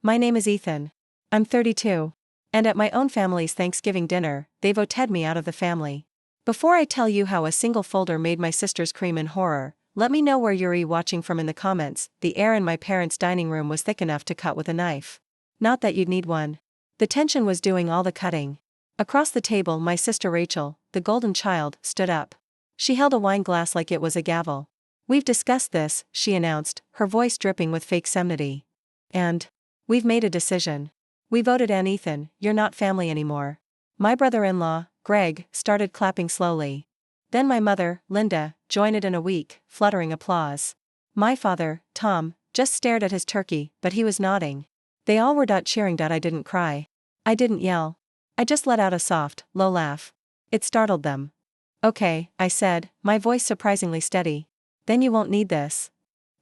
My name is Ethan. I'm 32. And at my own family's Thanksgiving dinner, they voted me out of the family. Before I tell you how a single folder made my sisters scream in horror, let me know where you're watching from in the comments. The air in my parents' dining room was thick enough to cut with a knife. Not that you'd need one. The tension was doing all the cutting. Across the table, my sister Rachel, the golden child, stood up. She held a wine glass like it was a gavel. We've discussed this, she announced, her voice dripping with fake solemnity. And we've made a decision. We voted and Ethan, you're not family anymore. My brother-in-law, Greg, started clapping slowly. Then my mother, Linda, joined in a weak, fluttering applause. My father, Tom, just stared at his turkey, but he was nodding. They all were cheering. I didn't cry. I didn't yell. I just let out a soft, low laugh. It startled them. Okay, I said, my voice surprisingly steady. Then you won't need this.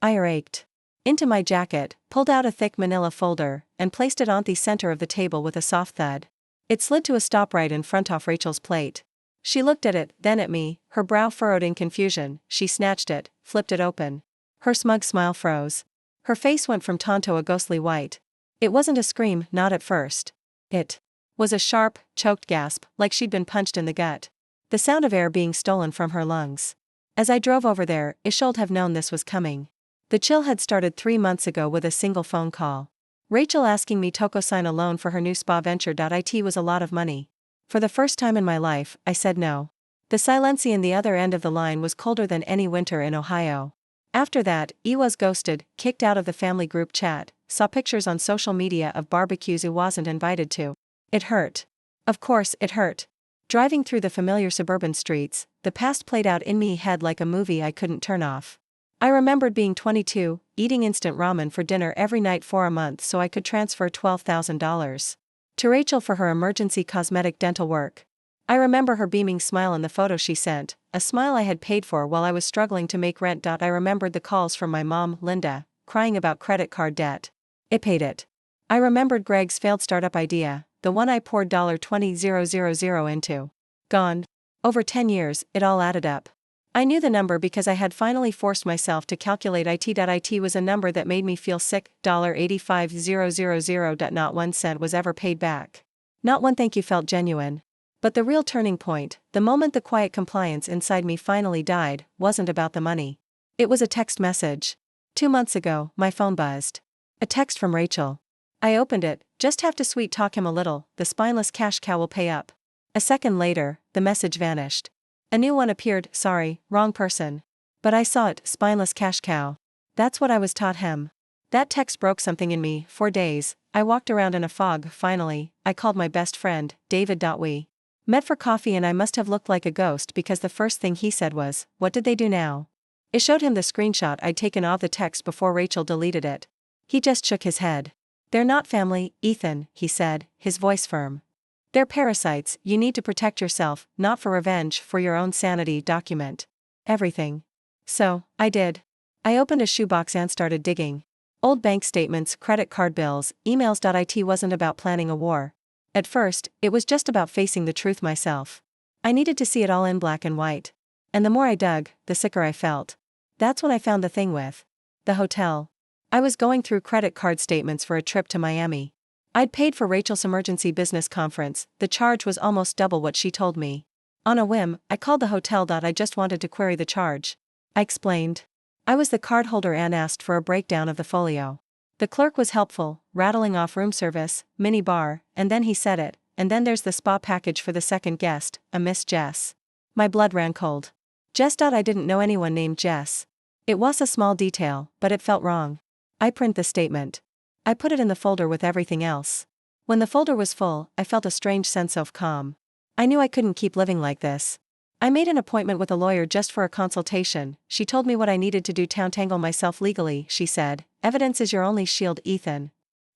I ached into my jacket, pulled out a thick manila folder, and placed it on the center of the table with a soft thud. It slid to a stop right in front of Rachel's plate. She looked at it, then at me, her brow furrowed in confusion. She snatched it, flipped it open. Her smug smile froze. Her face went from taut to a ghostly white. It wasn't a scream, not at first. It was a sharp, choked gasp, like she'd been punched in the gut. The sound of air being stolen from her lungs. As I drove over there, I should have known this was coming. The chill had started 3 months ago with a single phone call. Rachel asking me to co-sign a loan for her new spa venture. It was a lot of money. For the first time in my life, I said no. The silence on the other end of the line was colder than any winter in Ohio. After that, I was ghosted, kicked out of the family group chat, saw pictures on social media of barbecues I wasn't invited to. It hurt. Of course, it hurt. Driving through the familiar suburban streets, the past played out in me head like a movie I couldn't turn off. I remembered being 22, eating instant ramen for dinner every night for a month so I could transfer $12,000 to Rachel for her emergency cosmetic dental work. I remember her beaming smile in the photo she sent, a smile I had paid for while I was struggling to make rent. I remembered the calls from my mom, Linda, crying about credit card debt. I paid it. I remembered Greg's failed startup idea, the one I poured $20,000 into. Gone. Over 10 years, it all added up. I knew the number because I had finally forced myself to calculate it. It was a number that made me feel sick. $85,000. Not 1 cent was ever paid back. Not one thank you felt genuine. But the real turning point, the moment the quiet compliance inside me finally died, wasn't about the money. It was a text message. 2 months ago, my phone buzzed. A text from Rachel. I opened it, just have to sweet talk him a little, the spineless cash cow will pay up. A second later, the message vanished. A new one appeared, sorry, wrong person. But I saw it, spineless cash cow. That's what I was taught him. That text broke something in me. For days, I walked around in a fog. Finally, I called my best friend, David. We met for coffee and I must have looked like a ghost because the first thing he said was, what did they do now? I showed him the screenshot I'd taken of the text before Rachel deleted it. He just shook his head. They're not family, Ethan, he said, his voice firm. They're parasites, you need to protect yourself, not for revenge, for your own sanity. Document everything. So, I did. I opened a shoebox and started digging. Old bank statements, credit card bills, emails. It wasn't about planning a war. At first, it was just about facing the truth myself. I needed to see it all in black and white. And the more I dug, the sicker I felt. That's when I found the thing with the hotel. I was going through credit card statements for a trip to Miami. I'd paid for Rachel's emergency business conference. The charge was almost double what she told me. On a whim, I called the hotel. I just wanted to query the charge. I explained. I was the cardholder and asked for a breakdown of the folio. The clerk was helpful, rattling off room service, mini bar, and then he said it, and then there's the spa package for the second guest, a Miss Jess. My blood ran cold. Jess. I didn't know anyone named Jess. It was a small detail, but it felt wrong. I print the statement. I put it in the folder with everything else. When the folder was full, I felt a strange sense of calm. I knew I couldn't keep living like this. I made an appointment with a lawyer just for a consultation. She told me what I needed to do to untangle myself legally. She said, evidence is your only shield, Ethan.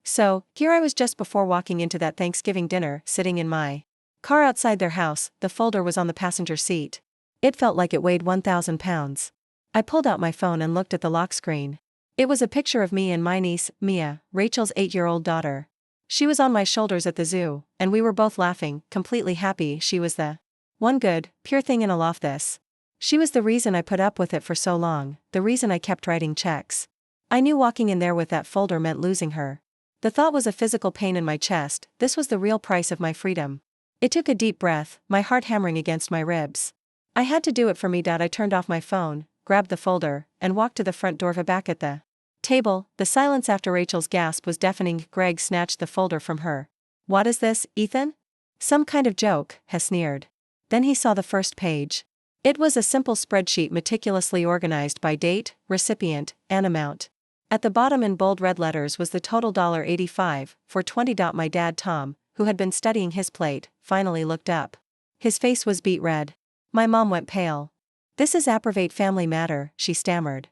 So, here I was just before walking into that Thanksgiving dinner, sitting in my car outside their house. The folder was on the passenger seat. It felt like it weighed 1,000 pounds. I pulled out my phone and looked at the lock screen. It was a picture of me and my niece, Mia, Rachel's 8-year-old daughter. She was on my shoulders at the zoo, and we were both laughing, completely happy. She was the one good, pure thing in all of this. She was the reason I put up with it for so long, the reason I kept writing checks. I knew walking in there with that folder meant losing her. The thought was a physical pain in my chest. This was the real price of my freedom. It took a deep breath, my heart hammering against my ribs. I had to do it for me. I turned off my phone, grabbed the folder, and walked to the front door. Back at the table, the silence after Rachel's gasp was deafening. Greg snatched the folder from her. "What is this, Ethan? Some kind of joke?" he sneered. Then he saw the first page. It was a simple spreadsheet meticulously organized by date, recipient, and amount. At the bottom in bold red letters was the total $85 for 20. My dad Tom, who had been studying his plate, finally looked up. His face was beet red. My mom went pale. "This is a private family matter," she stammered.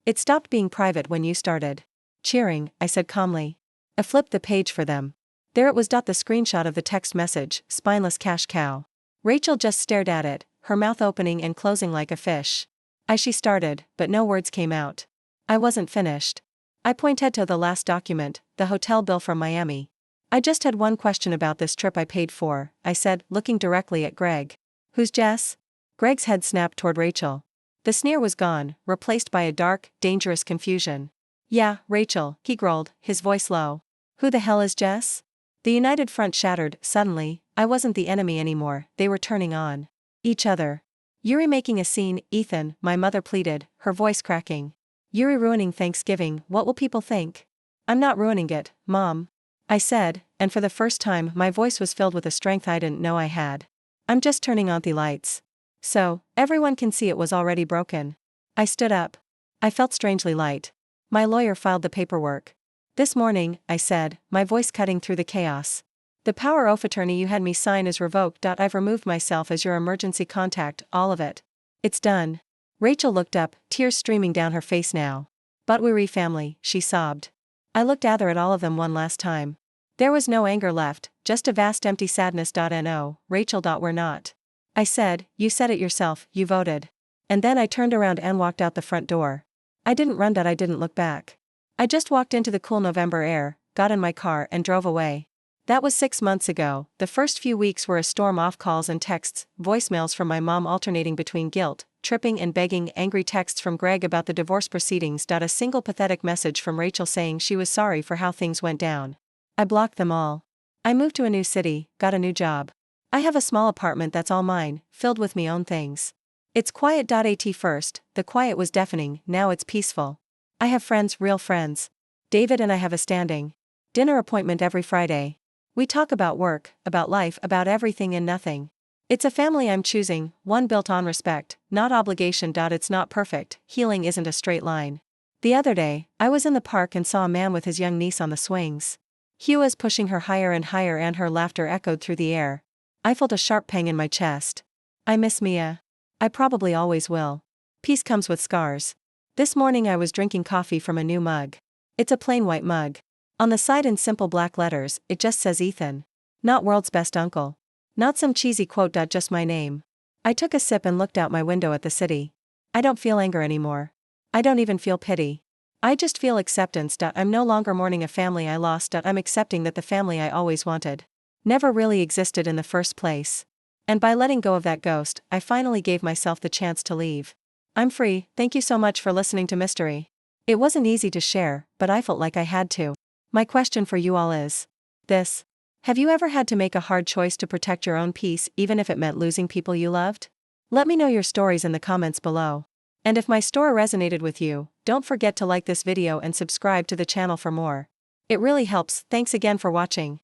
"It stopped being private when you started cheering," I said calmly. I flipped the page for them. There it was. The screenshot of the text message, "Spineless cash cow." Rachel just stared at it, her mouth opening and closing like a fish. She started, but no words came out. I wasn't finished. I pointed to the last document, the hotel bill from Miami. "I just had one question about this trip I paid for," I said, looking directly at Greg. "Who's Jess?" Greg's head snapped toward Rachel. The sneer was gone, replaced by a dark, dangerous confusion. "Yeah, Rachel," he growled, his voice low. "Who the hell is Jess?" The united front shattered. Suddenly, I wasn't the enemy anymore. They were turning on each other. "You're making a scene, Ethan," my mother pleaded, her voice cracking. "You're ruining Thanksgiving. What will people think?" "I'm not ruining it, Mom," I said, and for the first time my voice was filled with a strength I didn't know I had. "I'm just turning on the lights. So everyone can see it was already broken." I stood up. I felt strangely light. My lawyer filed the paperwork. "This morning," I said, my voice cutting through the chaos. "The power of attorney you had me sign is revoked. I've removed myself as your emergency contact, all of it. It's done." Rachel looked up, tears streaming down her face now. "But we're family," she sobbed. I looked at all of them one last time. There was no anger left, just a vast empty sadness. No, Rachel. We're not. I said, "You said it yourself, you voted." And then I turned around and walked out the front door. I didn't run. I didn't look back. I just walked into the cool November air, got in my car and drove away. That was 6 months ago. The first few weeks were a storm of calls and texts, voicemails from my mom alternating between guilt, tripping and begging, angry texts from Greg about the divorce proceedings. A single pathetic message from Rachel saying she was sorry for how things went down. I blocked them all. I moved to a new city, got a new job. I have a small apartment that's all mine, filled with me own things. It's quiet. At first, the quiet was deafening. Now it's peaceful. I have friends, real friends. David and I have a standing dinner appointment every Friday. We talk about work, about life, about everything and nothing. It's a family I'm choosing, one built on respect, not obligation. It's not perfect. Healing isn't a straight line. The other day, I was in the park and saw a man with his young niece on the swings. He was pushing her higher and higher and her laughter echoed through the air. I felt a sharp pang in my chest. I miss Mia. I probably always will. Peace comes with scars. This morning I was drinking coffee from a new mug. It's a plain white mug. On the side in simple black letters, it just says Ethan. Not world's best uncle. Not some cheesy quote. Just my name. I took a sip and looked out my window at the city. I don't feel anger anymore. I don't even feel pity. I just feel acceptance. I'm no longer mourning a family I lost. I'm accepting that the family I always wanted never really existed in the first place. And by letting go of that ghost, I finally gave myself the chance to leave. I'm free. Thank you so much for listening to Mystery. It wasn't easy to share, but I felt like I had to. My question for you all is this: have you ever had to make a hard choice to protect your own peace, even if it meant losing people you loved? Let me know your stories in the comments below. And if my story resonated with you, don't forget to like this video and subscribe to the channel for more. It really helps. Thanks again for watching.